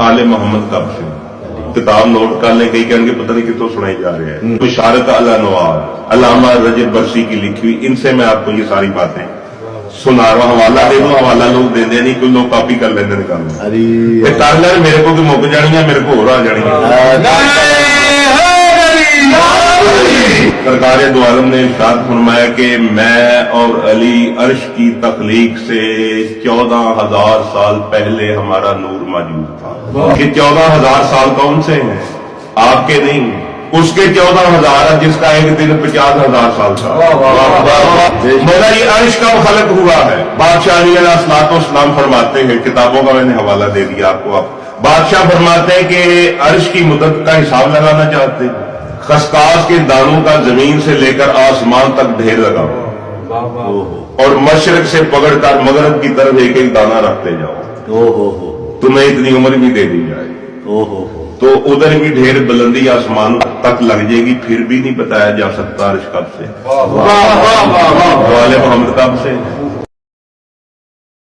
आले मोहम्मद कब से किताब नोट कर ले, कई कहेंगे पता नहीं कितों सुनाई जा रहे हैं। बिशारत अला नवार अल्लामा रजब बरसी की लिखी हुई, इनसे मैं आपको ये सारी बातें सुना रहा हूं। हवाला दे दूं, हवाला लोग दे दे नहीं, कोई लोग कॉपी कर लेते निकाल कर ले, मेरे को मुक जानी है, मेरे को हो रहा जानी। सरकार दो आलम ने इरशाद फरमाया कि मैं और अली अर्श की तख्लीक से 14,000 साल पहले हमारा नूर मौजूद था। कि 14,000 साल कौन से हैं? आपके नहीं, उसके 14,000 जिसका एक दिन 50,000 साल था। मौला ये अर्श का खलक हुआ है। बादशाह अली अलैहिस्सलाम फरमाते हैं, किताबों का मैंने हवाला दे दिया आपको। आप बादशाह फरमाते हैं कि अर्श की मुद्दत का हिसाब लगाना चाहते हैं, खसकास के दानों का जमीन से लेकर आसमान तक ढेर लगाओ और मशरक से पकड़कर मगरब की तरफ एक एक दाना रखते जाओ, तुम्हें इतनी उम्र भी दे दी जाए। तो उधर भी ढेर बुलंदी आसमान तक लग जाएगी, फिर भी नहीं बताया जा सकता अर्श कब से, वाले मोहम्मद कब से।